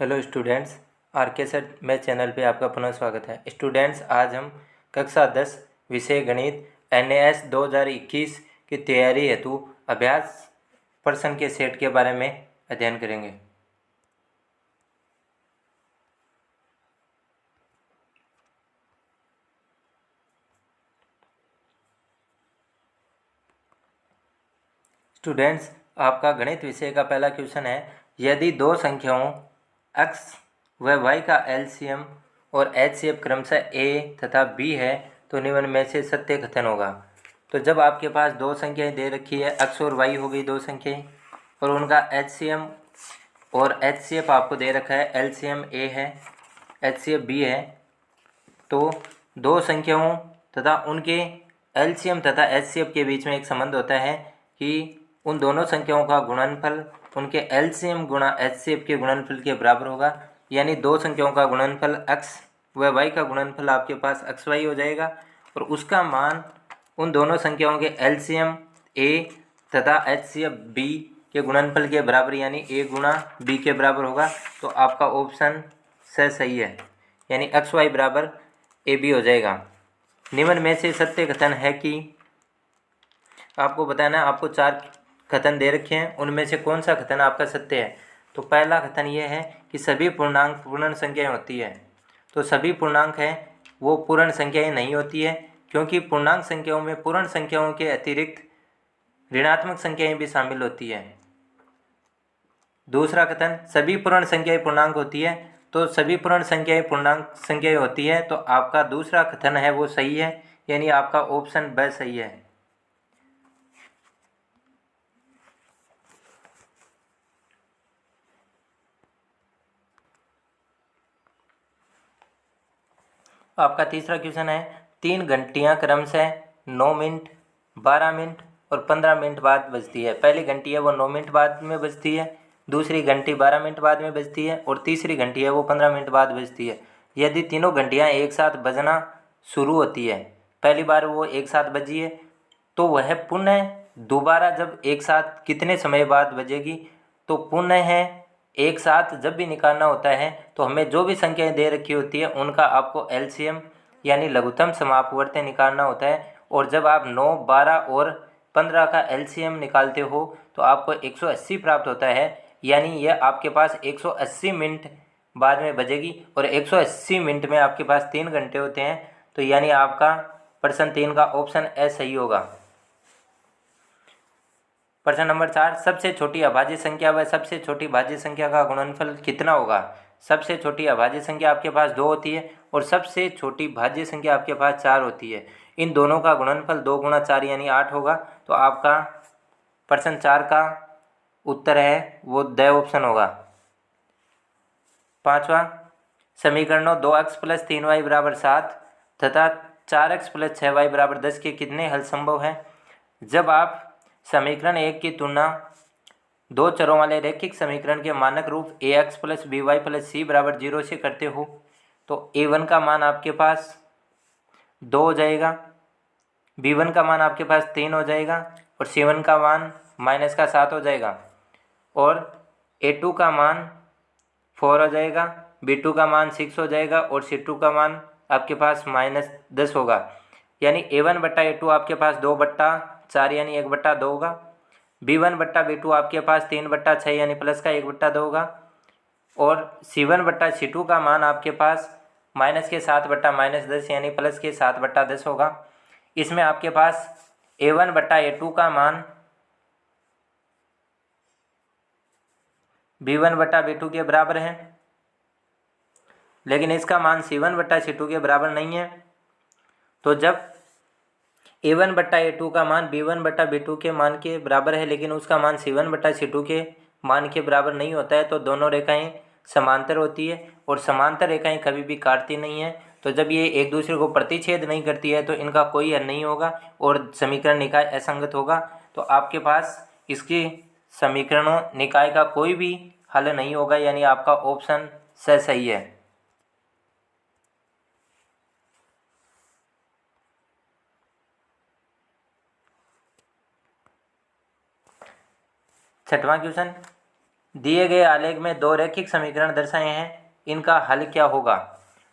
Hello students, are के sir math channel पे आपका पुनः स्वागत है। स्टूडेंट्स, आज हम कक्षा 10 विषय गणित NAS 2021 की तैयारी हेतु अभ्यास प्रश्न के सेट के बारे में अध्ययन करेंगे। स्टूडेंट्स, आपका गणित विषय का पहला क्वेश्चन है, यदि दो संख्याओं x व y का LCM और HCF क्रमशः a तथा b है तो निम्न में से सत्य कथन होगा। तो जब आपके पास दो संख्याएं दे रखी है, x और y हो गई दो संख्याएं, और उनका HCM और HCF आपको दे रखा है, LCM a है, HCF b है, तो दो संख्याओं तथा उनके LCM तथा HCF के बीच में एक संबंध होता है कि उन दोनों संख्याओं का गुणनफल उनके LCM गुणा HCF के गुणनफल के बराबर होगा। यानी दो संख्याओं का गुणनफल x व y का गुणनफल आपके पास xy हो जाएगा और उसका मान उन दोनों संख्याओं के LCM a तथा HCF b के गुणनफल के बराबर यानी a गुणा b के बराबर होगा। तो आपका ऑप्शन सही है, यानी xy बराबर ab हो जाएगा। निम्न में से सत्य कथन है कि आपको बताना है, आपको चार कथन दे रखे हैं, उनमें से कौन सा कथन आपका सत्य है। तो पहला कथन ये है कि सभी पूर्णांक पूर्ण संख्याएं होती है। तो सभी पूर्णांक हैं वो पूर्ण संख्याएं नहीं होती है, क्योंकि पूर्णांक संख्याओं में पूर्ण संख्याओं के अतिरिक्त ऋणात्मक संख्याएं भी शामिल होती है। दूसरा कथन, सभी पूर्ण संख्याएं पूर्णांक होती है। तो सभी पूर्ण संख्याएं पूर्णांक संख्याएं होती है, तो आपका दूसरा कथन है वो सही है, यानी आपका ऑप्शन ब सही है। आपका तीसरा क्वेश्चन है, 3 घंटियां क्रमशः 9 मिनट, 12 मिनट और 15 मिनट बाद बजती है। पहली घंटी है वो 9 मिनट बाद में बजती है, दूसरी घंटी 12 मिनट बाद में बजती है और तीसरी घंटी है वो 15 मिनट बाद बजती है। यदि तीनों घंटियां एक साथ बजना शुरू होती है, पहली बार वो एक साथ बजी है, तो वह पुनः दोबारा जब एक साथ कितने समय बाद बजेगी। तो पुनः है एक साथ जब भी निकालना होता है तो हमें जो भी संख्याएं दे रखी होती है उनका आपको LCM यानी लघुत्तम समापवर्ती निकालना होता है। और जब आप 9, 12 और 15 का LCM निकालते हो तो आपको 180 प्राप्त होता है, यानी यह आपके पास 180 मिनट बाद में बजेगी और 180 मिनट में आपके पास 3 घंटे होते हैं। तो यानी आपका प्रश्न 3 का ऑप्शन ए सही होगा। प्रश्न नंबर 4, सबसे छोटी अभाज्य संख्या व सबसे छोटी भाज्य संख्या का गुणनफल कितना होगा। सबसे छोटी अभाज्य संख्या आपके पास 2 होती है और सबसे छोटी भाज्य संख्या आपके पास 4 होती है। इन दोनों का गुणनफल 2 गुणा 4 यानी 8 होगा। तो आपका प्रश्न 4 का उत्तर है वो द ऑप्शन होगा। पांचवा, समीकरणों 2x + 3y = 7 तथा 4x + 6y = 10 के कितने हल संभव हैं। जब आप समीकरण 1 की तुलना दो चरों वाले रैखिक समीकरण के मानक रूप ax + by + c = 0 से करते हो तो a1 का मान आपके पास 2 हो जाएगा, b1 का मान आपके पास 3 हो जाएगा और c1 का मान -7 हो जाएगा और a2 का मान 4 हो जाएगा, b2 का मान 6 हो जाएगा और c2 का मान आपके पास -10 होगा। यानी a1/a2 आपके पास 2/4 यानी 1/2 होगा, b1/b2 आपके पास 3/6 यानी प्लस का 1/2 होगा और c1/c2 का मान आपके पास -7/-10 यानी प्लस के 7/10 होगा। इसमें आपके पास a1/a2 का मान b1/b2 के बराबर है, लेकिन इसका मान c1/c2 के बराबर नहीं है। तो जब a1/a2 का मान b1/b2 के मान के बराबर है लेकिन उसका मान c1/c2 के मान के बराबर नहीं होता है, तो दोनों रेखाएं समांतर होती है और समांतर रेखाएं कभी भी काटती नहीं है। तो जब ये एक दूसरे को प्रतिच्छेद नहीं करती है तो इनका कोई हल नहीं होगा और समीकरण निकाय असंगत होगा। तो आपके पास इसके समीकरणों निकाय का कोई भी हल नहीं होगा, यानी आपका ऑप्शन सही है। छठवां क्वेश्चन, दिए गए आलेख में दो रैखिक समीकरण दर्शाए हैं, इनका हल क्या होगा।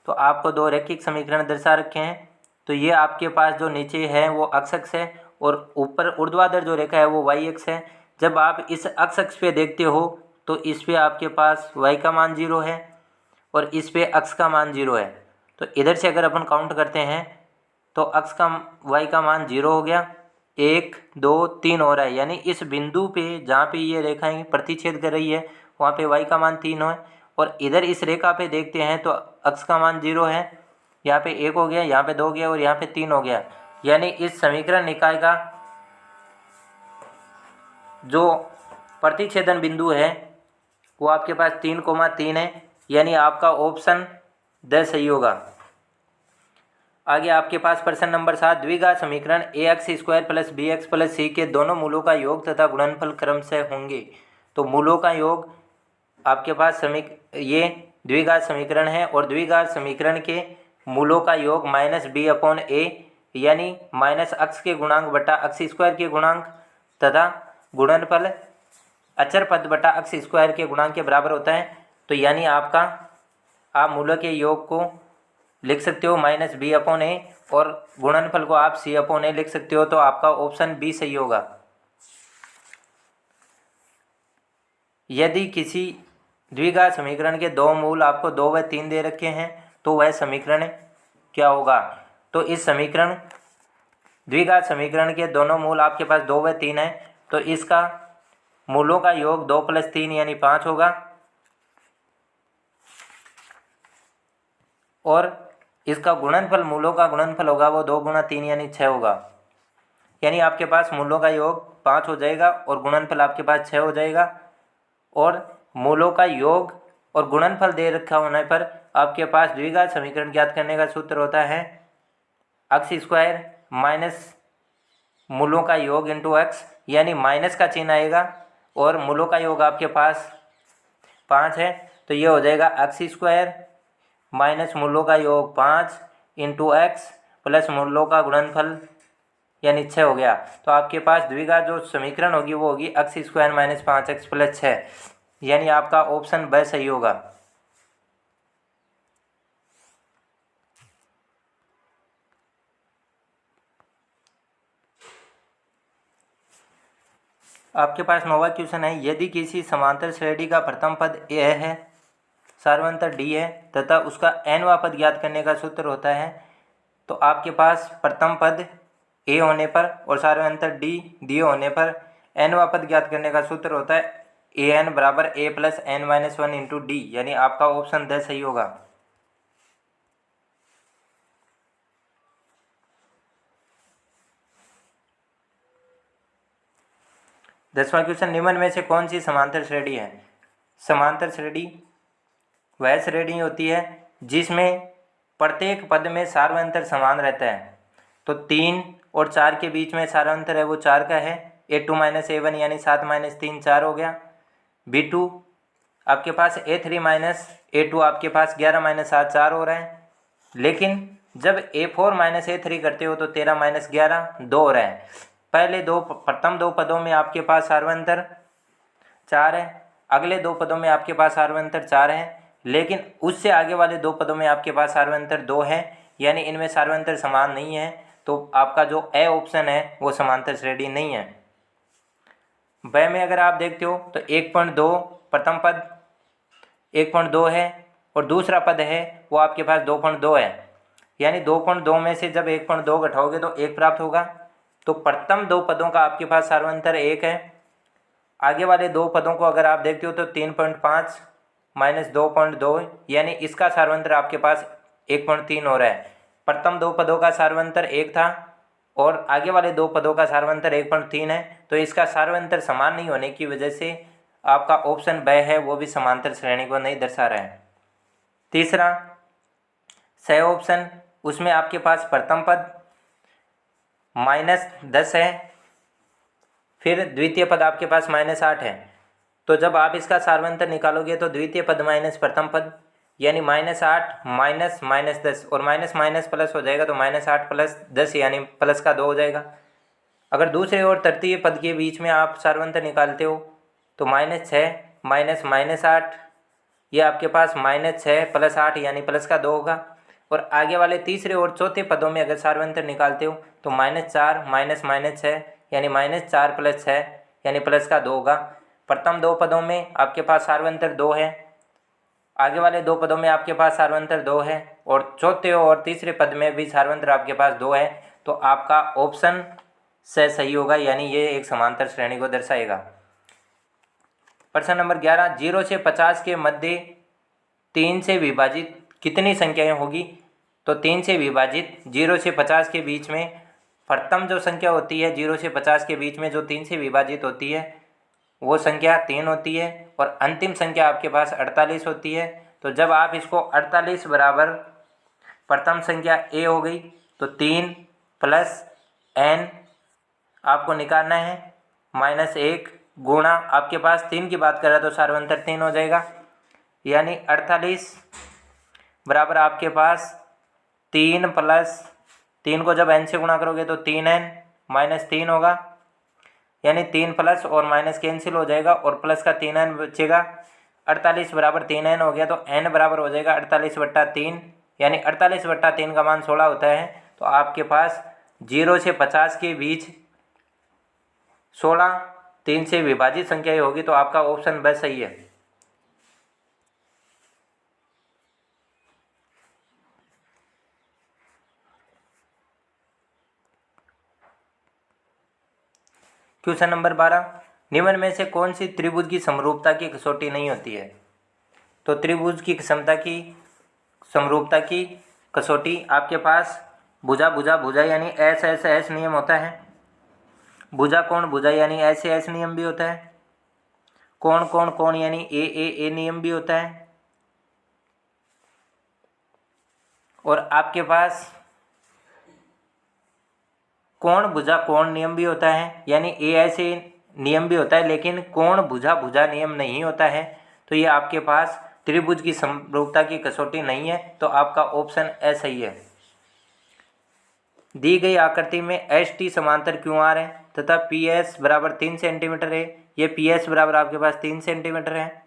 तो आपको दो रैखिक समीकरण दर्शा रखे हैं। तो ये आपके पास जो नीचे है वो अक्ष अक्ष है और ऊपर ऊर्ध्वाधर जो रेखा है वो वाई अक्ष है। जब आप इस अक्ष अक्ष पे देखते हो तो इस पे आपके पास y का मान 0 है और इस पे अक्ष का मान 0 है। तो इधर से अगर अपन काउंट करते हैं तो अक्ष का y का मान 0 हो गया, 1 2 3 हो रहा है, यानी इस बिंदु पे जहाँ पे ये रेखाएं प्रतिच्छेद कर रही है वहाँ पे y का मान 3 है। और इधर इस रेखा पे देखते हैं तो अक्ष का मान 0 है, यहाँ पे 1 हो गया, यहाँ पे 2 हो गया और यहाँ पे 3 हो गया। यानी इस समीकरण निकाय का जो प्रतिच्छेदन बिंदु है वो आपके पास 3,3 है, यानी आपका ऑप्शन द सही होगा। आगे आपके पास प्रश्न नंबर 7, द्विघात समीकरण ax² + bx + c के दोनों मूलों का योग तथा गुणनफल क्रमशः होंगे। तो मूलों का योग आपके पास ये द्विघात समीकरण है और द्विघात समीकरण के मूलों का योग -b/a यानी माइनस अक्ष के गुणांक बटा अक्ष स्क्वायर के गुणांक तथा गुणनफल अचर पद बटा अक्ष स्क्वायर के गुणांक के बराबर होता है। तो यानी आपका आप मूलों के योग को लिख सकते हो -b/a और गुणनफल को आप c/a लिख सकते हो। तो आपका ऑप्शन बी सही होगा। यदि किसी द्विघात समीकरण के दो मूल आपको 2 व 3 दे रखे हैं तो वह समीकरण क्या होगा। तो इस समीकरण द्विघात समीकरण के दोनों मूल आपके पास 2 व 3 है, तो इसका मूलों का योग 2 + 3 यानी 5 होगा और इसका गुणनफल मूलों का गुणनफल होगा वो 2 × 3 यानी 6 होगा। यानी आपके पास मूलों का योग 5 हो जाएगा और गुणनफल आपके पास 6 हो जाएगा। और मूलों का योग और गुणनफल दे रखा होने पर आपके पास द्विघात समीकरण ज्ञात करने का सूत्र होता है अक्ष स्क्वायर माइनस मूलों का योग इंटू अक्ष, यानी माइनस का चिन्ह आएगा और मूलों का योग आपके पास 5 है। तो ये हो जाएगा अक्ष स्क्वायर माइनस मूलों का योग 5 इंटू एक्स प्लस मूलों का गुणनफल यानी 6 हो गया। तो आपके पास द्विघात जो समीकरण होगी वो होगी अक्ष स्क्वायर माइनस 5x + 6, यानी आपका ऑप्शन ब सही होगा। आपके पास 9वां क्वेश्चन है, यदि किसी समांतर श्रेणी का प्रथम पद ए है, सार्वंतर डी है तथा उसका nवां पद ज्ञात करने का सूत्र होता है, तो आपके पास प्रथम पद ए होने पर और सार्वंतर डी दिए होने पर nवां पद ज्ञात करने का सूत्र होता है an = a + n-1 × d, यानी आपका ऑप्शन द सही होगा। दसवां क्वेश्चन, निम्न में से कौन सी समांतर श्रेणी है। समांतर श्रेणी वह श्रेणी होती है जिसमें प्रत्येक पद में सार्वंतर समान रहता है। तो 3 और 4 के बीच में सार्वंतर है वो 4 का है, a2 - a1 यानी 7 - 3 4 हो गया। b2 आपके पास a3 - a2 आपके पास 11 - 7 4 हो रहा है। लेकिन जब a4 - a3 करते हो तो 13 - 11 2 हो रहा है। पहले प्रथम दो पदों में आपके पास सार्वंतर 4 है, अगले दो पदों में आपके पास सार्वंतर 4 है, लेकिन उससे आगे वाले दो पदों में आपके पास सार्वंतर 2 है, यानी इनमें सार्वंतर समान नहीं है। तो आपका जो ए ऑप्शन है वो समांतर श्रेणी नहीं है। ब में अगर आप देखते हो तो 1.2 प्रथम पद 1.2 है और दूसरा पद है वो आपके पास 2.2 है, यानी 2.2 में से जब 1.2 घटाओगे तो 1 प्राप्त होगा। तो प्रथम दो पदों का आपके पास सार्वंतर 1 है। आगे वाले दो पदों को अगर आप देखते हो तो 3.5 - 2.2 यानी इसका सार्वंतर आपके पास 1.3 हो रहा है। प्रथम दो पदों का सार्वंतर 1 था और आगे वाले दो पदों का सार्वंतर 1.3 है, तो इसका सार्वंतर समान नहीं होने की वजह से आपका ऑप्शन ब है वो भी समांतर श्रेणी को नहीं दर्शा रहा है। तीसरा स ऑप्शन, उसमें आपके पास प्रथम पद -10 है, फिर द्वितीय पद आपके पास -8 है। तो जब आप इसका सार्वंतर निकालोगे तो द्वितीय पद माइनस प्रथम पद यानी -8 माइनस -10 और माइनस माइनस प्लस हो जाएगा, तो -8 + 10 यानी प्लस का 2 हो जाएगा। अगर दूसरे और तृतीय पद के बीच में आप सार्वंतर निकालते हो तो -6 माइनस माइनस 8, ये आपके पास -6 + 8 यानी प्लस का 2 होगा। और आगे वाले तीसरे और चौथे पदों में अगर सार्वंतर निकालते हो तो -4 माइनस -6 यानी -4 + 6 यानी प्लस का 2 होगा। प्रथम दो पदों में आपके पास सार्वंतर 2 है, आगे वाले दो पदों में आपके पास सार्वंतर 2 है, और चौथे और तीसरे पद में भी सार्वंतर आपके पास 2 है। तो आपका ऑप्शन से सही होगा, यानी ये एक समांतर श्रेणी को दर्शाएगा। प्रश्न नंबर 11, 0 से 50 के मध्य 3 से विभाजित कितनी संख्याएं होगी? तो 3 से विभाजित 0 से 50 के बीच में प्रथम जो संख्या होती है 0 से 50 के बीच में जो 3 से विभाजित होती है वो संख्या 3 होती है, और अंतिम संख्या आपके पास 48 होती है। तो जब आप इसको 48 बराबर प्रथम संख्या a हो गई तो 3 + n आपको निकालना है -1 गुणा आपके पास 3 की बात कर रहा है तो सार्वंतर 3 हो जाएगा, यानी 48 बराबर आपके पास 3 + 3 को जब n से गुणा करोगे तो 3n -3 होगा, यानी 3 प्लस और माइनस कैंसिल हो जाएगा और प्लस का 3n बचेगा। 48 बराबर 3n हो गया, तो n बराबर हो जाएगा 48/3, यानी 48/3 का मान 16 होता है। तो आपके पास 0 से 50 के बीच 16 3 से विभाजित संख्याएं होगी, तो आपका ऑप्शन ब सही है। क्वेश्चन नंबर 12, निम्न में से कौन सी त्रिभुज की समरूपता की कसौटी नहीं होती है? तो त्रिभुज की समरूपता की कसौटी आपके पास भुजा भुजा भुजा यानी एस एस एस नियम होता है, भुजा कोण भुजा यानी एस एस नियम भी होता है, कोण कोण कोण यानी ए नियम भी होता है, और आपके पास कोण भुजा कोण नियम भी होता है, यानी ए ऐसे नियम भी होता है, लेकिन कोण भुजा भुजा नियम नहीं होता है। तो ये आपके पास त्रिभुज की समरूपता की कसौटी नहीं है, तो आपका ऑप्शन ए सही है। दी गई आकृति में एस टी समांतर क्यू आर है तथा पी एस बराबर 3 सेंटीमीटर है, ये पी एस बराबर आपके पास 3 सेंटीमीटर है,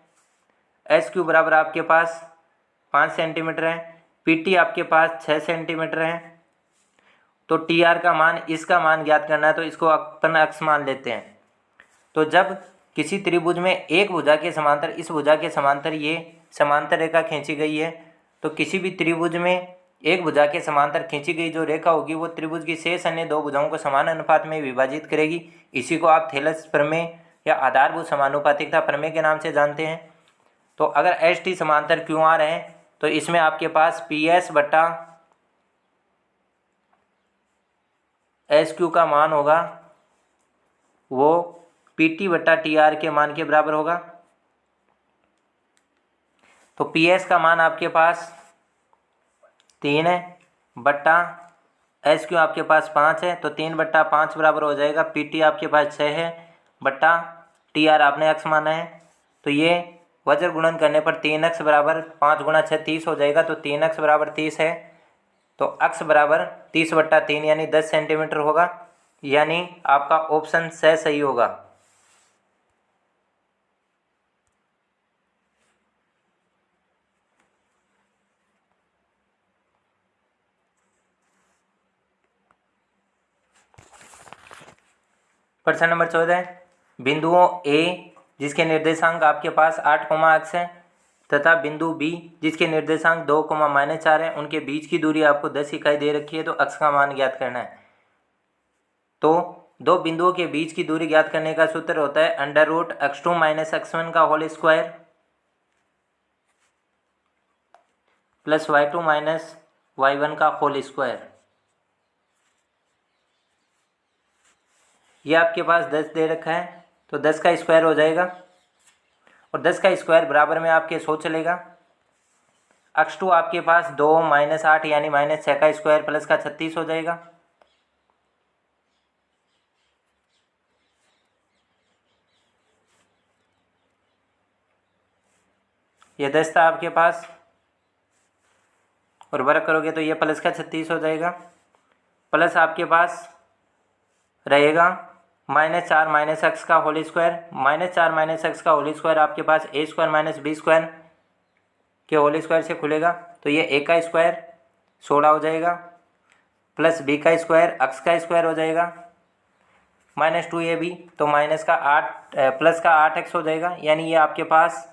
एस क्यू बराबर आपके पास 5 सेंटीमीटर है, पी टी आपके पास 6 सेंटीमीटर है। तो टी आर का मान, इसका मान ज्ञात करना है, तो इसको अपन अक्ष मान लेते हैं। तो जब किसी त्रिभुज में एक भुजा के समांतर इस भुजा के समांतर ये समांतर रेखा खींची गई है, तो किसी भी त्रिभुज में एक भुजा के समांतर खींची गई जो रेखा होगी वो त्रिभुज की शेष अन्य दो भुजाओं को समान अनुपात में विभाजित करेगी। इसी को आप थेलस प्रमेय या आधारभूत समानुपातिकता प्रमेय के नाम से जानते हैं। तो अगर एस टी समांतर क्यू आर है तो इसमें आपके पास पी एस बटा एस क्यू का मान होगा वो पी टी बटा टी आर के मान के बराबर होगा। तो पी एस का मान आपके पास 3 है बट्टा एस क्यू आपके पास 5 है, तो 3/5 बराबर हो जाएगा। पी टी आपके पास 6 है बट्टा टी आर आपने अक्ष माना है, तो ये वज्र गुणन करने पर 3x बराबर 5 × 6 30 हो जाएगा। तो 3x बराबर 30 है, तो अक्ष बराबर 30/3 यानी 10 सेंटीमीटर होगा, यानी आपका ऑप्शन से सही होगा। प्रश्न नंबर 14, बिंदुओं ए जिसके निर्देशांक आपके पास 8, x है तथा बिंदु बी जिसके निर्देशांक 2, -4 है, उनके बीच की दूरी आपको 10 इकाई दे रखी है, तो अक्ष का मान ज्ञात करना है। तो दो बिंदुओं के बीच की दूरी ज्ञात करने का सूत्र होता है √x2 - x1 का whole square plus y2 - y1 का होल स्क्वायर। ये आपके पास 10 दे रखा है, तो 10 का स्क्वायर हो जाएगा, और 10 का स्क्वायर बराबर में आपके 100 चलेगा। x2 आपके पास 2 - 8 यानी -6 का स्क्वायर प्लस का 36 हो जाएगा। ये 10 था आपके पास, और वर्ग करोगे तो ये प्लस का 36 हो जाएगा, प्लस आपके पास रहेगा -4 माइनस एक्स का होल स्क्वायर, -4 माइनस एक्स का होल स्क्वायर आपके पास ए स्क्वायर माइनस बी स्क्वायर के होल स्क्वायर से खुलेगा, तो ये ए का स्क्वायर 16 हो जाएगा, प्लस बी का स्क्वायर एक्स का स्क्वायर हो जाएगा, -2ab, तो माइनस का 8 प्लस का 8x हो जाएगा, यानी ये आपके पास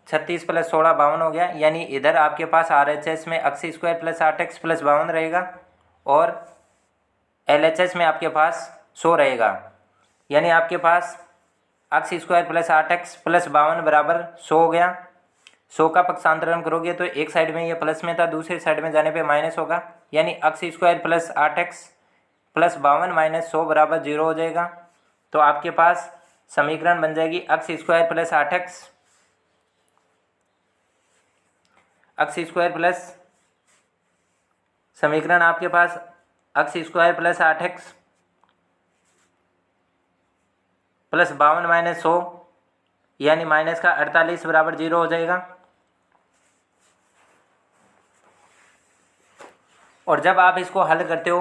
36 प्लस 16 52 हो गया। यानी इधर आपके पास RHS में x square plus 8x plus 52 रहेगा और LHS में आपके पास 100 रहेगा। यानी आपके पास X square plus 8x plus 52 बराबर 100 हो गया। 100 का पक्षांतरण करोगे तो एक साइड में ये प्लस में था, दूसरी साइड में जाने पे माइनस होगा, यानी x square plus 8x plus 52 minus 100 बराबर 0 हो जाएगा। तो आपके पास समीकरण बन जाएगी X square plus 8x X square plus, समीकरण आपके पास X square plus 8x plus 52 minus 100 यानी माइनस का 48 बराबर 0 हो जाएगा। और जब आप इसको हल करते हो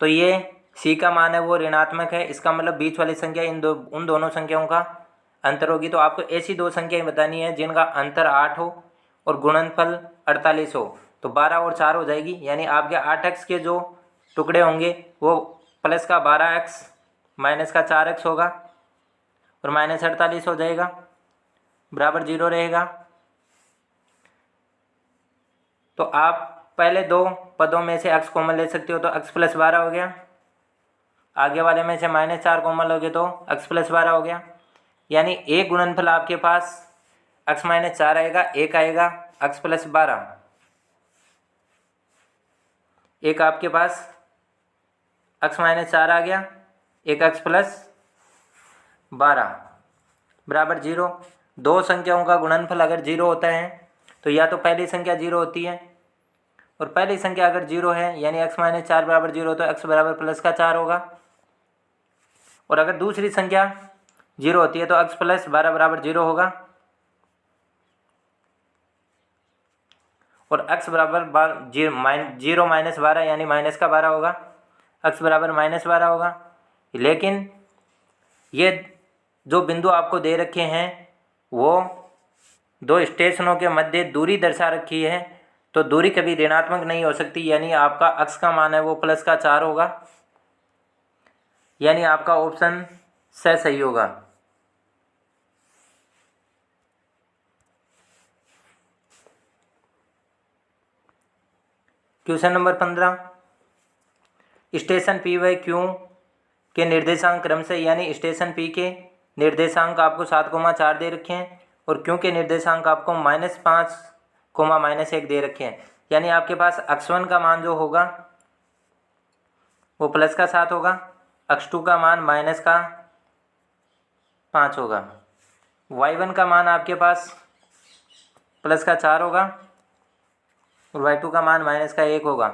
तो ये c का मान है वो ऋणात्मक है, इसका मतलब बीच वाली संख्या उन दोनों संख्याओं का अंतर होगी। तो आपको ऐसी दो संख्याएं बतानी है जिनका अंतर 8 हो और गुणनफल 48 हो, तो 12 और 4 हो जाएगी। यानी आपके 8x के जो टुकड़े होंगे वो प्लस का 12x माइनस का 4x होगा और माइनस 48 हो जाएगा, बराबर 0 रहेगा। तो आप पहले दो पदों में से x कॉमन ले सकते हो, तो x प्लस 12 हो गया। आगे वाले में से -4 कॉमन लोगे तो x प्लस 12 हो गया। यानी एक गुणनफल आपके पास x माइनस 4 आएगा, एक आएगा x प्लस 12, एक आपके पास x माइनस 4 आ गया, एक x प्लस 12 बराबर 0। दो संख्याओं का गुणनफल अगर 0 होता है तो या तो पहली संख्या 0 होती है, और पहली संख्या अगर 0 है यानी x माइनस 4 बराबर 0 तो x बराबर प्लस का 4 होगा, और अगर दूसरी संख्या 0 होती है तो x प्लस 12 बराबर 0 होगा, और x बराबर 0 माइनस 12 यानी माइनस का 12 होगा, x बराबर -12 होगा। लेकिन ये जो बिंदु आपको दे रखे हैं वो दो स्टेशनों के मध्य दूरी दर्शा रखी है, तो दूरी कभी ऋणात्मक नहीं हो सकती, यानी आपका x का मान है वो प्लस का 4 होगा, यानी आपका ऑप्शन स सही होगा। क्वेश्चन नंबर 15, स्टेशन P व Q के निर्देशांक क्रम से, यानी स्टेशन P के निर्देशांक आपको 7,4 दे रखे हैं और Q के निर्देशांक आपको -5, -1 दे रखे हैं। यानी आपके पास x1 का मान जो होगा वो प्लस का 7 होगा, x2 का मान माइनस का 5 होगा, y1 का मान आपके पास प्लस का 4 होगा और y2 का मान माइनस का 1 होगा।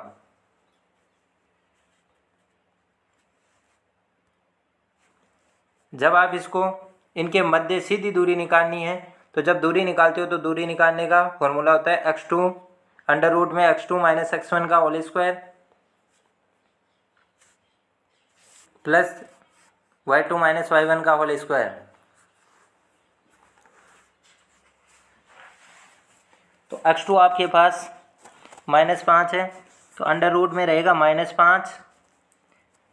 जब आप इसको इनके मध्य सीधी दूरी निकालनी है, तो जब दूरी निकालते हो तो दूरी निकालने का फॉर्मूला होता है x2 अंडर रूट में x2 माइनस x1 का whole square plus y2 minus y1 का होल स्क्वायर। तो x2 आपके पास -5 है, तो अंडर रूट में रहेगा -5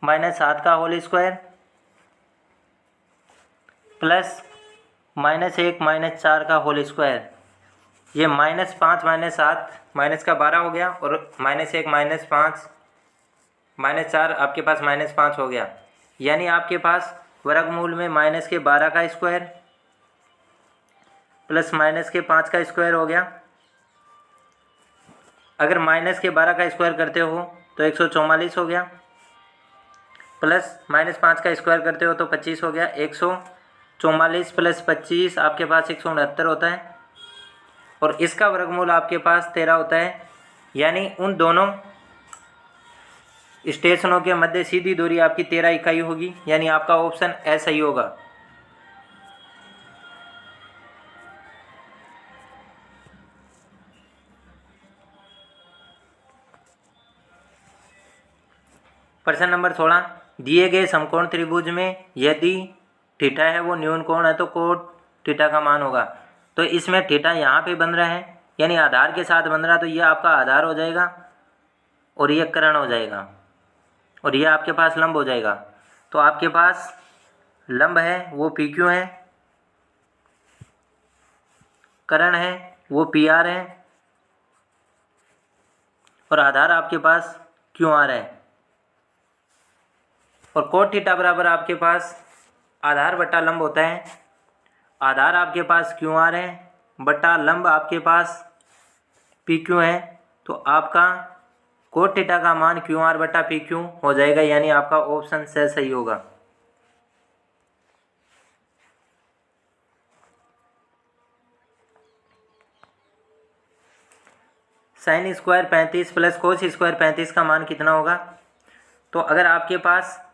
-7 का होल स्क्वायर प्लस -1 -4 का होल स्क्वायर। ये -5 -7 माइनस का 12 हो गया और -1 -5 -4 आपके पास -5 हो गया। यानी आपके पास वर्गमूल में -12 का स्क्वायर प्लस -5 का स्क्वायर हो गया। अगर -12 का स्क्वायर करते हो तो 144 हो गया, प्लस -5 का स्क्वायर करते हो तो 25 हो गया। 144 प्लस 25 आपके पास 169 होता है, और इसका वर्गमूल आपके पास 13 होता है। यानी उन दोनों स्टेशनों के मध्य सीधी दूरी आपकी 13 इकाई होगी, यानी आपका ऑप्शन ए सही होगा। प्रश्न नंबर 16, दिए गए समकोण त्रिभुज में यदि थीटा है वो न्यून कोण है तो कोट थीटा का मान होगा। तो इसमें थीटा यहाँ पे बन रहा है यानी आधार के साथ बन रहा है, तो ये आपका आधार हो जाएगा और ये कर्ण हो जाएगा और ये आपके पास लंब हो जाएगा। तो आपके पास लंब है वो पी क्यू है, कर्ण है वो पी आर है और आधार आपके पास क्यू आर है। और कोट थीटा बराबर आपके पास आधार बटा लंब होता है। आधार आपके पास क्यू आर है बटा लंब आपके पास पी क्यू है। तो आपका कोट थीटा का मान क्यू आर बटा पी क्यू हो जाएगा, यानी आपका ऑप्शन से सही होगा। Sine square 35 plus cos square 35 का मान कितना होगा? तो अगर आपके पास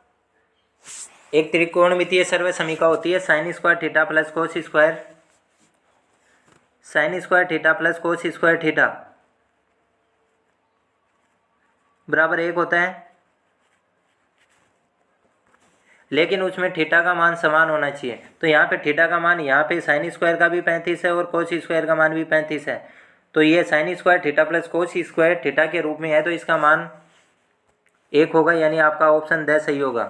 एक त्रिकोणमितीय सर्व समीकरण होती है sine square theta plus cos square, sine square theta plus cos square theta बराबर 1 होता है, लेकिन उसमें थीटा का मान समान होना चाहिए। तो यहाँ पे थीटा का मान यहाँ पे साइन स्क्वायर का भी 35 है और कोस स्क्वायर का मान भी 35 है। तो ये sine square theta plus cos square theta के रूप में है, तो इसका मान 1 होगा, यानी आपका ऑप्शन द सही होगा।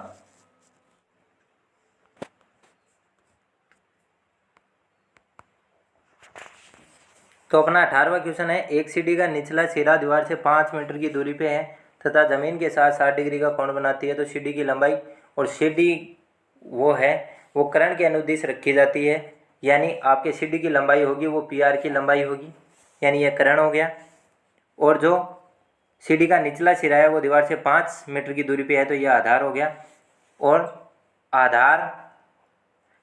तो अपना 18वां क्वेश्चन है, एक सीढ़ी का निचला सिरा दीवार से 5 मीटर की दूरी पे है तथा जमीन के साथ 60 डिग्री का कोण बनाती है। तो सीढ़ी की लंबाई और सीढ़ी वो कर्ण के अनुदिश रखी जाती है, यानी आपके सीढ़ी की लंबाई होगी वो पी आर की लंबाई होगी, यानी यह कर्ण हो गया। और जो सीढ़ी का निचला सिरा है वो दीवार से 5 मीटर की दूरी पे है, तो यह आधार हो गया। और आधार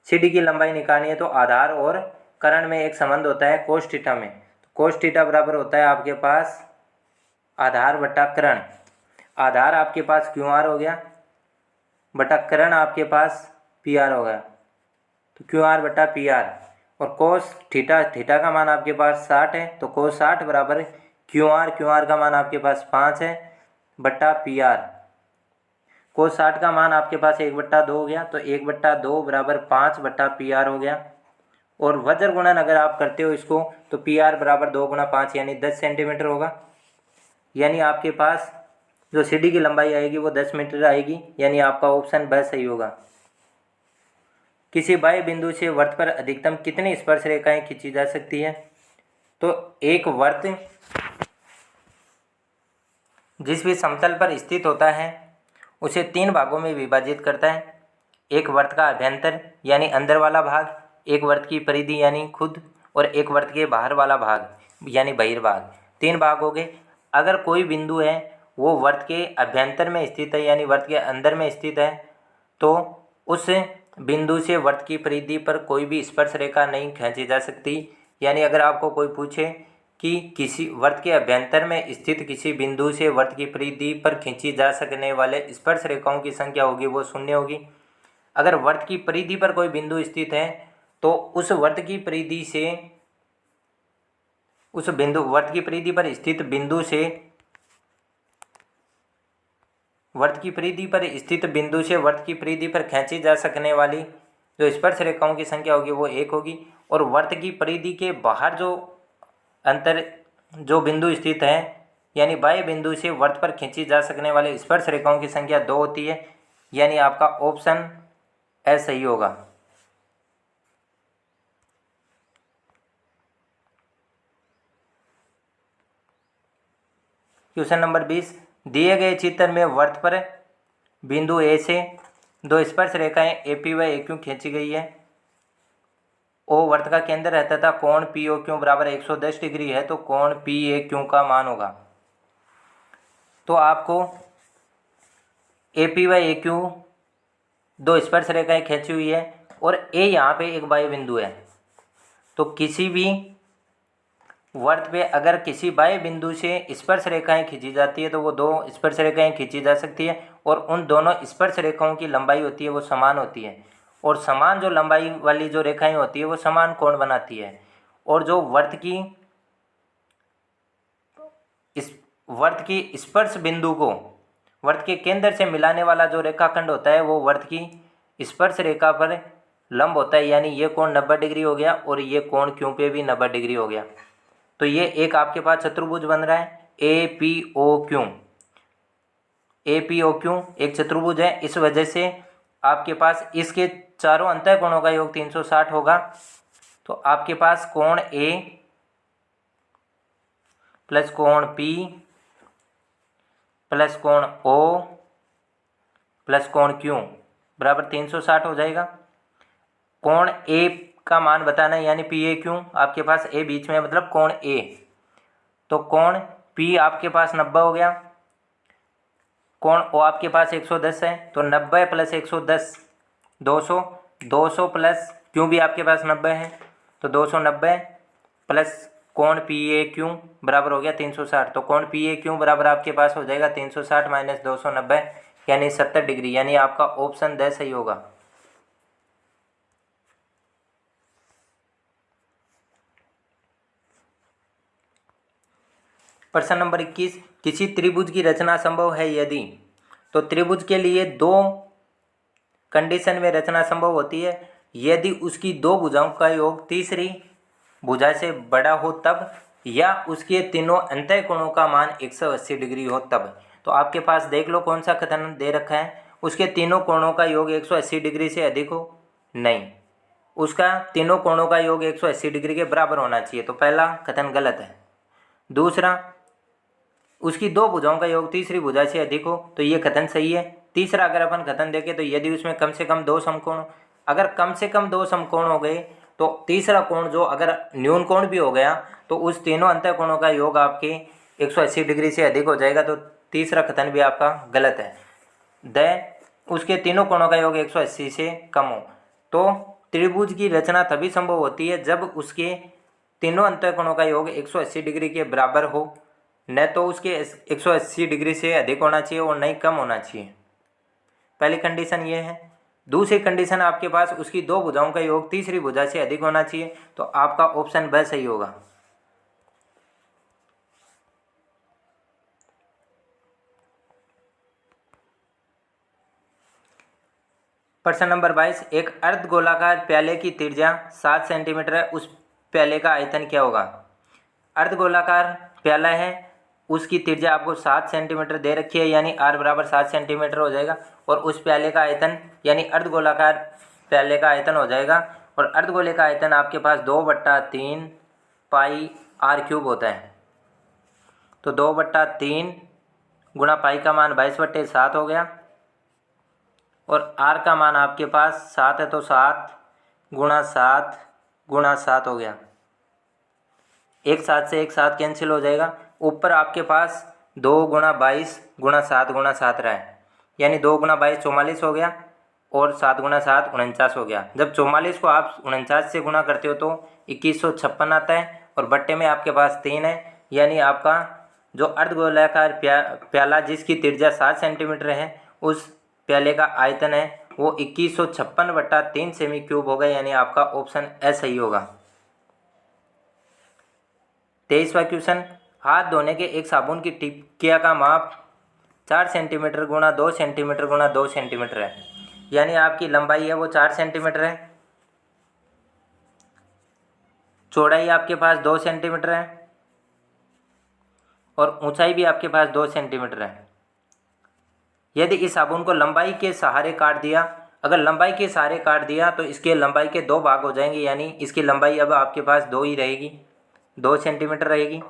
सीढ़ी की लंबाई निकालनी है तो आधार और कर्ण में एक संबंध होता है कोस थीटा में। तो कोस थीटा बराबर होता है आपके पास आधार बटा कर्ण। आधार आपके पास क्यू आर हो गया बटा कर्ण आपके पास पी आर हो गया, तो क्यू आर बटा पी आर। और कोस थीटा का मान आपके पास 60 है, तो कोस 60 बराबर क्यू आर का मान आपके पास 5 है बटा पी आर। कोस 60 का मान आपके पास 1/2 हो गया, तो 1/2 बराबर 5 बटा पी आर हो गया। और वज्र गुणन अगर आप करते हो इसको तो पी आर बराबर 2 गुणा 5 यानी 10 सेंटीमीटर होगा, यानी आपके पास जो सीढ़ी की लंबाई आएगी वो 10 मीटर आएगी, यानी आपका ऑप्शन ब सही होगा। किसी बाह्य बिंदु से वृत्त पर अधिकतम कितनी स्पर्श रेखाएं खींची जा सकती है? तो एक वृत्त जिस भी समतल पर स्थित होता है उसे 3 भागों में विभाजित करता है। एक वृत्त का अभ्यंतर यानी अंदर वाला भाग, एक वृत्त की परिधि यानी खुद, और एक वृत्त के बाहर वाला भाग यानी बहिर्भाग। 3 भाग हो गए। अगर कोई बिंदु है वो वृत्त के अभ्यंतर में स्थित है यानी वृत्त के अंदर में स्थित है, तो उस बिंदु से वृत्त की परिधि पर कोई भी स्पर्श रेखा नहीं खींची जा सकती। यानी अगर आपको कोई पूछे कि किसी वृत्त के अभ्यंतर में स्थित किसी बिंदु से वृत्त की परिधि पर खींची जा सकने वाले स्पर्श रेखाओं की संख्या होगी वो 0 होगी। अगर वृत्त की परिधि पर कोई बिंदु स्थित है तो उस वृत्त की परिधि से वृत्त की परिधि पर स्थित बिंदु से वृत्त की परिधि पर खींची जा सकने वाली जो स्पर्श रेखाओं की संख्या होगी वो 1 होगी। और वृत्त की परिधि के बाहर जो बिंदु स्थित है यानी बाह्य बिंदु से वृत्त पर खींची जा सकने वाले स्पर्श रेखाओं की संख्या 2 होती है, यानी आपका ऑप्शन ए सही होगा। क्वेश्चन नंबर 20, दिए गए चित्र में वृत्त पर बिंदु ए से 2 स्पर्श रेखाएं ए पी व ए क्यू खींची गई है। ओ वृत्त का केंद्र है तथा कोण पी ओ क्यू बराबर 110 डिग्री है, तो कोण पी ए क्यू का मान होगा। तो आपको ए पी व ए क्यू 2 स्पर्श रेखाएं खींची हुई है और ए यहाँ पे एक बाह्य बिंदु है। तो किसी भी वृत्त पे अगर किसी बाह्य बिंदु से स्पर्श रेखाएं खींची जाती है तो वो 2 स्पर्श रेखाएं खींची जा सकती है और उन दोनों स्पर्श रेखाओं की लंबाई होती है वो समान होती है। और समान जो लंबाई वाली जो रेखाएं होती है वो समान कोण बनाती है। और जो वृत्त की स्पर्श बिंदु को वर्त के केंद्र से मिलाने वाला जो रेखाखंड होता है वो वर्त की स्पर्श रेखा पर लंब होता है, यानी ये कोण 90 डिग्री हो गया और ये कोण क्यू पे भी 90 डिग्री हो गया। तो ये एक आपके पास चतुर्भुज बन रहा है A P O Q. A P O Q एक चतुर्भुज है, इस वजह से आपके पास इसके चारों अंतः कोणों का योग 360 होगा। तो आपके पास कोण ए प्लस कोण पी प्लस कोण ओ प्लस कोण क्यू बराबर 360 हो जाएगा। कोण ए का मान बताना है, यानी पी ए क्यू, आपके पास ए बीच में मतलब कोण ए। तो कोण पी आपके पास 90 हो गया, कोण ओ आपके पास 110 है, तो 90 प्लस 110 200, 200 प्लस क्यू भी आपके पास 90 है, तो 290 प्लस कोण पी ए क्यू बराबर हो गया 360। तो कोण पी ए क्यू बराबर आपके पास हो जाएगा 360 माइनस 290 यानी 70 डिग्री, यानी आपका ऑप्शन द सही होगा। प्रश्न नंबर 21, किसी त्रिभुज की रचना संभव है यदि। तो त्रिभुज के लिए दो कंडीशन में रचना संभव होती है, यदि उसकी दो भुजाओं का योग तीसरी भुजा से बड़ा हो तब, या उसके तीनों अंतः कोणों का मान 180 डिग्री हो तब। तो आपके पास देख लो कौन सा कथन दे रखा है, उसके तीनों कोणों का योग 180 डिग्री से अधिक हो, नहीं, उसका तीनों कोणों का योग 180 डिग्री के बराबर होना चाहिए। तो पहला कथन गलत है। दूसरा, उसकी दो भुजाओं का योग तीसरी भुजा से अधिक हो, तो ये कथन सही है। तीसरा अगर अपन कथन देखें तो यदि उसमें कम से कम दो समकोण, अगर कम से कम दो समकोण हो गए तो तीसरा कोण जो अगर न्यून कोण भी हो गया तो उस तीनों अंतः कोणों का योग आपके 180 डिग्री से अधिक हो जाएगा। तो तीसरा कथन भी आपका गलत है। उसके तीनों कोणों का योग 180 से कम हो। तो त्रिभुज की रचना तभी संभव होती है जब उसके तीनों अंतः कोणों का योग 180 डिग्री के बराबर हो, न तो उसके 180 डिग्री से अधिक होना चाहिए और न ही कम होना चाहिए। पहली कंडीशन ये है। दूसरी कंडीशन आपके पास उसकी दो भुजाओं का योग तीसरी भुजा से अधिक होना चाहिए, तो आपका ऑप्शन ब सही होगा। प्रश्न नंबर 22, एक अर्ध गोलाकार प्याले की त्रिज्या 7 सेंटीमीटर है, उस प्याले का आयतन क्या होगा। अर्ध गोलाकार प्याला है, उसकी त्रिज्या आपको 7 सेंटीमीटर दे रखी है, यानी r बराबर 7 सेंटीमीटर हो जाएगा। और उस प्याले का आयतन यानी अर्धगोलाकार प्याले का आयतन हो जाएगा, और अर्धगोले का आयतन आपके पास 2/3 पाई r क्यूब होता है। तो 2/3 गुणा पाई का मान 22/7 हो गया, और r का मान आपके पास 7 है, तो 7 गुणा 7 गुणा 7 हो गया। एक 7 से एक 7 कैंसिल हो जाएगा। ऊपर आपके पास 2 गुणा 22 गुणा 7 गुणा 7 रहा है, यानी 2 गुणा 22 44 हो गया, और 7 गुणा 7 49 हो गया। जब 44 को आप 49 से गुणा करते हो तो 2156 आता है, और बट्टे में आपके पास 3 है, यानी आपका जो अर्धगोलाकार प्याला जिसकी त्रिज्या 7 सेंटीमीटर है, उस प्याले का आयतन है वो 2156/3 सेमी क्यूब होगा, यानी आपका ऑप्शन ए सही होगा। 23वां क्वेश्चन, हाथ धोने के एक साबुन की टिकिया का माप 4 सेंटीमीटर गुणा 2 सेंटीमीटर गुणा 2 सेंटीमीटर है, यानी आपकी लंबाई है वो 4 सेंटीमीटर है, चौड़ाई आपके पास 2 सेंटीमीटर है, और ऊंचाई भी आपके पास 2 सेंटीमीटर है। यदि इस साबुन को लंबाई के सहारे काट दिया, अगर लंबाई के सहारे काट दिया तो इसके लंबाई के 2 भाग हो जाएंगे, यानी इसकी लंबाई अब आपके पास 2 ही रहेगी, 2 सेंटीमीटर रहेगी।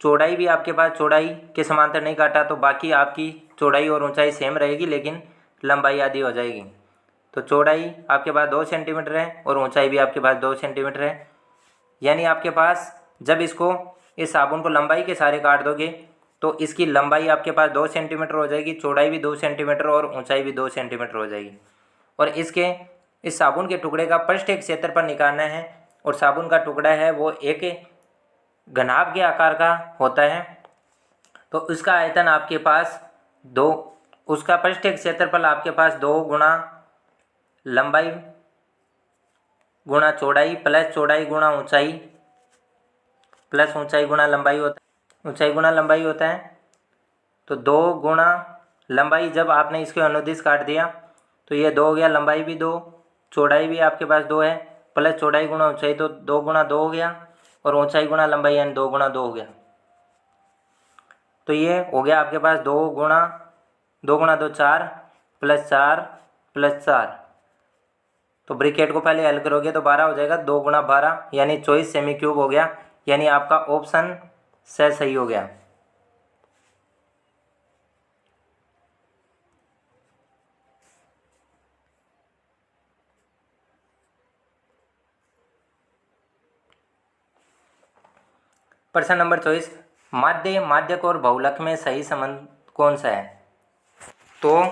चौड़ाई भी आपके पास चौड़ाई के समांतर नहीं काटा तो बाकी आपकी चौड़ाई और ऊंचाई सेम रहेगी, लेकिन लंबाई आधी हो जाएगी। तो चौड़ाई आपके पास 2 सेंटीमीटर है और ऊंचाई भी आपके पास 2 सेंटीमीटर है, यानी आपके पास जब इसको इस साबुन को लंबाई के सहारे काट दोगे तो इसकी लंबाई आपके पास 2 सेंटीमीटर हो जाएगी, चौड़ाई भी 2 सेंटीमीटर और ऊंचाई भी 2 सेंटीमीटर हो जाएगी। और इस साबुन के टुकड़े का पृष्ठीय क्षेत्रफल निकालना है, और साबुन का टुकड़ा है वो एक घनाभ के आकार का होता है, तो उसका आयतन आपके पास 2, उसका पृष्ठीय क्षेत्रफल आपके पास 2 गुणा लंबाई गुणा चौड़ाई प्लस चौड़ाई गुणा ऊंचाई प्लस ऊंचाई गुणा लंबाई होता है, ऊंचाई गुणा लंबाई होता है। तो 2 गुणा लंबाई जब आपने इसके अनुदिश काट दिया तो ये 2 हो गया, लंबाई भी 2, चौड़ाई भी आपके पास 2 है, प्लस चौड़ाई गुणा ऊंचाई तो 2 गुणा 2 हो गया, और ऊंचाई गुणा लंबाई यानी 2 गुणा 2 हो गया। तो ये हो गया आपके पास 2 गुणा 2 4 प्लस 4 प्लस 4। तो ब्रिकेट को पहले हल करोगे तो 12 हो जाएगा, 2 गुणा 12 यानी 24 सेमी क्यूब हो गया। यानी आपका ऑप्शन से सही हो गया। प्रश्न नंबर 24, माध्य, माध्यक और बहुलक में सही संबंध कौन सा है? तो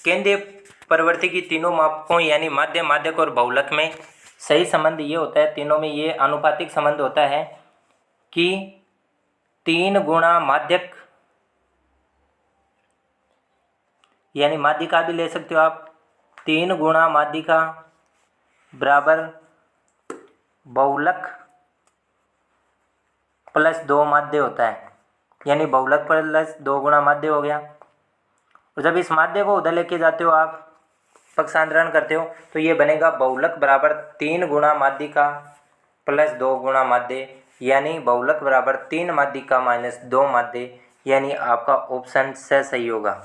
केंद्रीय प्रवृत्ति की तीनों मापकों यानी माध्य, माध्यक और बहुलक में सही संबंध ये होता है, तीनों में ये आनुपातिक संबंध होता है कि 3 गुणा माध्यक यानी माध्यिका भी ले सकते हो आप, 3 गुणा माध्यिका बराबर बहुलक प्लस 2 माध्य होता है। यानी बहुलक प्लस 2 गुणा माध्य हो गया। और जब इस माध्य को उधर लेके जाते हो आप, पक्षांतरण करते हो, तो ये बनेगा बहुलक बराबर 3 गुणा माध्यिका प्लस 2 गुणा माध्य, यानी बहुलक बराबर 3 माध्यिका माइनस 2 माध्य, यानी आपका ऑप्शन से सही होगा।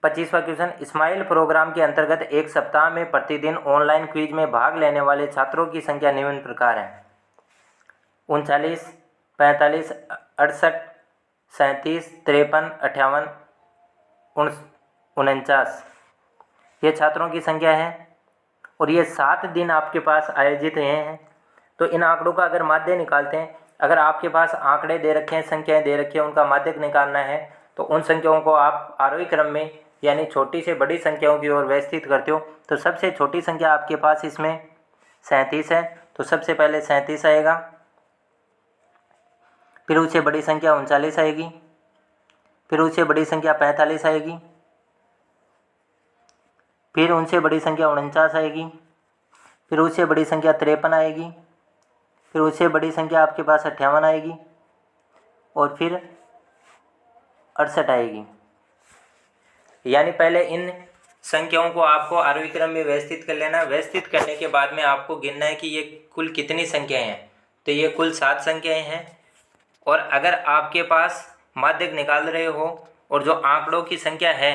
25वां क्वेश्चन, स्माइल प्रोग्राम के अंतर्गत एक सप्ताह में प्रतिदिन ऑनलाइन क्विज में भाग लेने वाले छात्रों की संख्या निम्न प्रकार है: 39, 45, 68, 37, 53, 58, 49। ये छात्रों की संख्या है और ये 7 दिन आपके पास आयोजित हुए हैं। तो इन आंकड़ों का अगर माध्य निकालते हैं, अगर आपके पास आंकड़े दे रखे हैं, संख्याएं दे रखी हैं, उनका माध्यक निकालना है, तो उन संख्याओं को आप आरोही क्रम में यानी छोटी से बड़ी संख्याओं की ओर व्यवस्थित करते हो। तो सबसे छोटी संख्या आपके पास इसमें 37 है, तो सबसे पहले 37 आएगा, फिर उससे बड़ी संख्या 39 आएगी, फिर उससे बड़ी संख्या 45 आएगी, फिर उनसे बड़ी संख्या 49 आएगी, फिर उससे बड़ी संख्या 53 आएगी, फिर उससे बड़ी संख्या आपके पास 58 आएगी, और फिर 68 आएगी। यानी पहले इन संख्याओं को आपको आरोही क्रम में व्यवस्थित कर लेना। व्यवस्थित करने के बाद में आपको गिनना है कि ये कुल कितनी संख्याएं हैं। तो ये कुल 7 संख्याएं हैं। और अगर आपके पास माध्यक निकाल रहे हो और जो आंकड़ों की संख्या है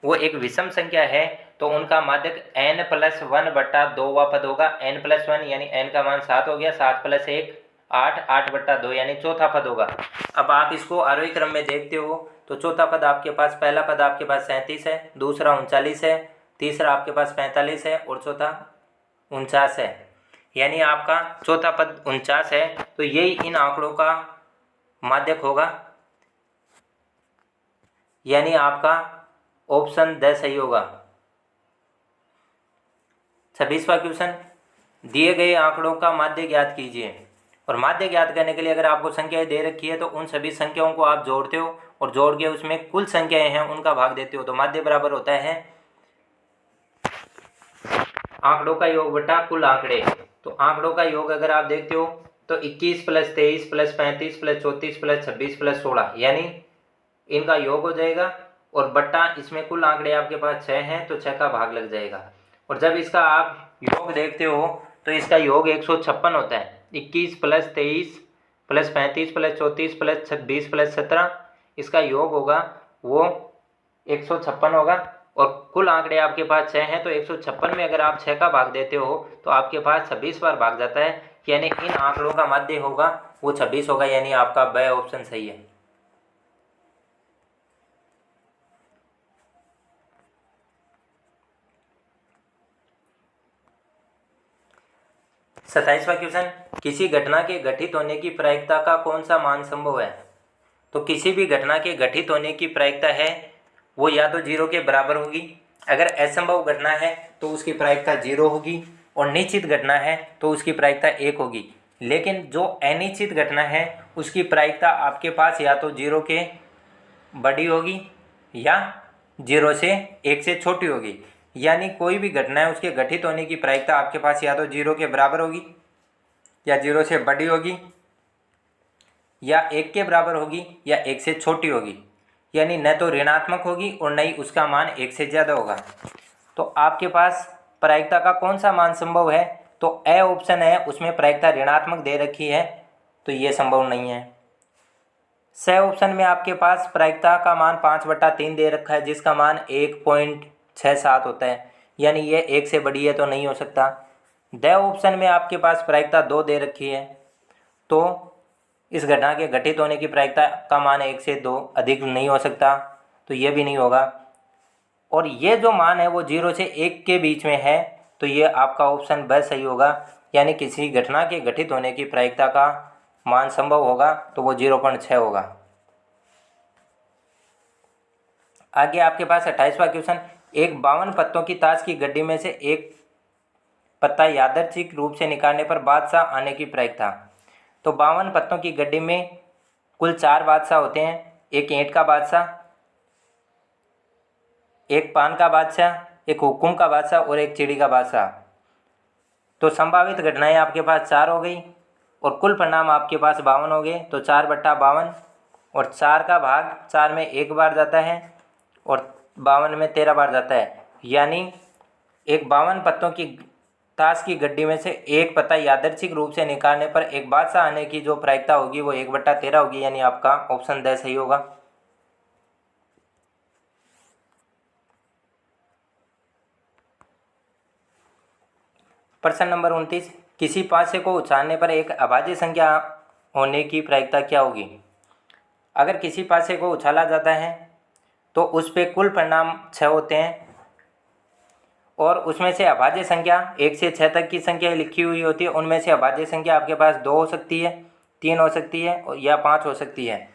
वो एक विषम संख्या है, तो उनका माध्यक n+1/2वां पद होगा। n+1 यानी n का मान 7 हो गया, 7 + 1 8, 8/2 यानी चौथा पद होगा। अब आप इसको आरोही क्रम में देखते हो तो चौथा पद आपके पास, पहला पद आपके पास 37 है, दूसरा 39 है, तीसरा आपके पास 45 है और चौथा 49 है। यानी आपका चौथा पद 49 है। तो यही इन आंकड़ों का माध्यक होगा, यानी आपका ऑप्शन द सही होगा। 26वां क्वेश्चन, दिए गए आंकड़ों का माध्य ज्ञात कीजिए। और माध्य ज्ञात करने के लिए अगर आपको संख्याएं दे रखी है तो उन सभी संख्याओं को आप जोड़ते हो और जोड़ के उसमें कुल संख्याएं हैं उनका भाग देते हो। तो माध्य बराबर होता है आंकड़ों का योग बटा कुल आंकड़े। तो आंकड़ों का योग अगर आप देखते हो तो 21 + 23 + 35 + 34 + 26 + 16 यानी इनका योग हो जाएगा, और बट्टा इसमें कुल आंकड़े आपके पास 6 हैं तो 6 का भाग लग जाएगा। और जब इसका आप योग देखते हो तो इसका योग 156 होता है। 21 + 23 + 35 + 34 + 26 + 17 इसका योग होगा वो 156 होगा। और कुल आंकड़े आपके पास 6 हैं तो 156 में अगर आप 6 का भाग देते हो तो आपके पास 26 बार भाग जाता है। यानी इन आंकड़ों का माध्य होगा वो 26 होगा, यानी आपका ब ऑप्शन सही है। सत्ताईसवां क्वेश्चन, किसी घटना के घटित होने की प्रायिकता का कौन सा मान संभव है? तो किसी भी घटना के घटित होने की प्रायिकता है वो या तो 0 के बराबर होगी, अगर असंभव घटना है तो उसकी प्रायिकता 0 होगी, और निश्चित घटना है तो उसकी प्रायिकता 1 होगी। लेकिन जो अनिश्चित घटना है उसकी प्रायिकता आपके पास या तो 0 के बड़ी होगी या 0 से 1 से छोटी होगी। यानी कोई भी घटना है उसके घटित होने की प्रायिकता आपके पास या तो 0 के बराबर होगी या 0 से बड़ी होगी या 1 के बराबर होगी या 1 से छोटी होगी, यानी न तो ऋणात्मक होगी और न ही उसका मान 1 से ज़्यादा होगा। तो आपके पास प्रायिकता का कौन सा मान संभव है? तो ए ऑप्शन है, उसमें प्रायिकता ऋणात्मक दे रखी है, तो ये संभव नहीं है। स ऑप्शन में आपके पास प्रायिकता का मान 5/3 दे रखा है, जिसका मान 1.67 होता है, यानी ये 1 से बड़ी है तो नहीं हो सकता। ड ऑप्शन में आपके पास प्रायिकता 2 दे रखी है, तो इस घटना के घटित होने की प्रायिकता का मान 1 से 2 अधिक नहीं हो सकता, तो ये भी नहीं होगा। और ये जो मान है वो 0 से 1 के बीच में है, तो ये आपका ऑप्शन ब सही होगा, यानी किसी घटना के घटित होने की प्रायिकता का मान संभव होगा तो वो 0.6 होगा। आगे आपके पास 28वां क्वेश्चन, एक 52 पत्तों की ताश की गड्डी में से एक पत्ता यादृच्छिक रूप से निकालने पर बादशाह आने की प्रायिकता। तो 52 पत्तों की गड्डी में कुल 4 बादशाह होते हैं, एक ईंट का बादशाह, एक पान का बादशाह, एक हुक्म का बादशाह और एक चिड़ी का बादशाह। तो संभावित घटनाएं आपके पास 4 हो गई और कुल परिणाम आपके पास 52 हो गए। तो 4/52 और 4 का भाग 4 में 1 बार जाता है और 52 में 13 बार जाता है, यानी एक 52 पत्तों की ताश की गड्डी में से एक पत्ता यादृच्छिक रूप से निकालने पर एक बादशाह आने की जो प्रायिकता होगी वो 1/13 होगी, यानी आपका ऑप्शन द सही होगा। प्रश्न नंबर 29, किसी पासे को उछालने पर एक अभाज्य संख्या होने की प्रायिकता क्या होगी? अगर किसी पासे को उछाला जाता है तो उस पे कुल परिणाम 6 होते हैं और उसमें से अभाज्य संख्या 1 से 6 तक की संख्या लिखी हुई होती है। उनमें से अभाज्य संख्या आपके पास 2 हो सकती है, 3 हो सकती है और या 5 हो सकती है,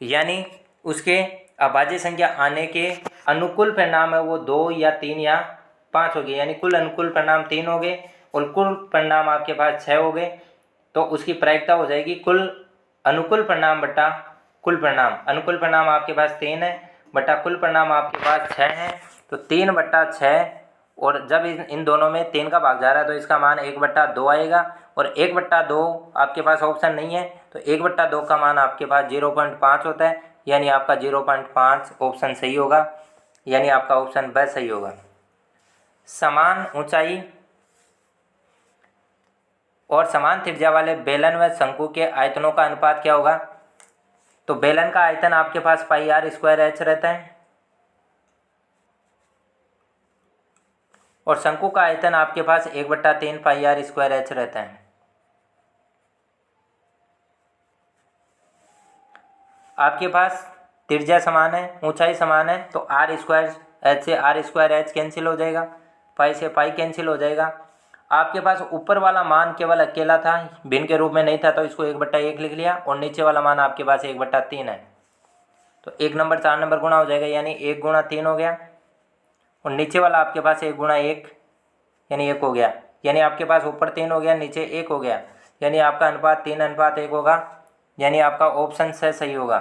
यानी उसके अभाज्य संख्या आने के अनुकूल परिणाम है वो 2 या 3 या 5 हो गए, यानी कुल अनुकूल परिणाम 3 हो गए और कुल परिणाम आपके पास 6 हो गए। तो उसकी प्रायिकता हो जाएगी कुल अनुकूल परिणाम बटा कुल परिणाम। अनुकूल परिणाम आपके पास 3 है बटा कुल परिणाम आपके पास 6 है, तो 3/6, और जब इन दोनों में 3 का भाग जा रहा है तो इसका मान 1/2 आएगा और 1/2 आपके पास ऑप्शन नहीं है, तो 1/2 का मान आपके पास 0.5 होता है, यानी आपका 0.5 ऑप्शन सही होगा, यानी आपका ऑप्शन ब सही होगा। समान ऊंचाई और समान त्रिज्या वाले बेलन व शंकु के आयतनों का अनुपात क्या होगा? तो बेलन का आयतन आपके पास πr² रहता है और शंकु का आयतन आपके पास 1/3 πr² रहता है। आपके पास त्रिज्या समान है, ऊंचाई समान है, तो r² से r² कैंसिल हो जाएगा, पाई से पाई कैंसिल हो जाएगा। आपके पास ऊपर वाला मान केवल अकेला था, भिन्न के रूप में नहीं था, तो इसको 1/1 लिख लिया और नीचे वाला मान आपके पास 1/3 है, तो 1 नंबर 4 नंबर गुणा हो जाएगा, यानी 1 × 3 हो गया और नीचे वाला आपके पास 1 × 1 यानी 1 हो गया, यानी आपके पास ऊपर 3 हो गया नीचे 1 हो गया, यानी आपका अनुपात 3:1 होगा, यानी आपका ऑप्शन से सही होगा।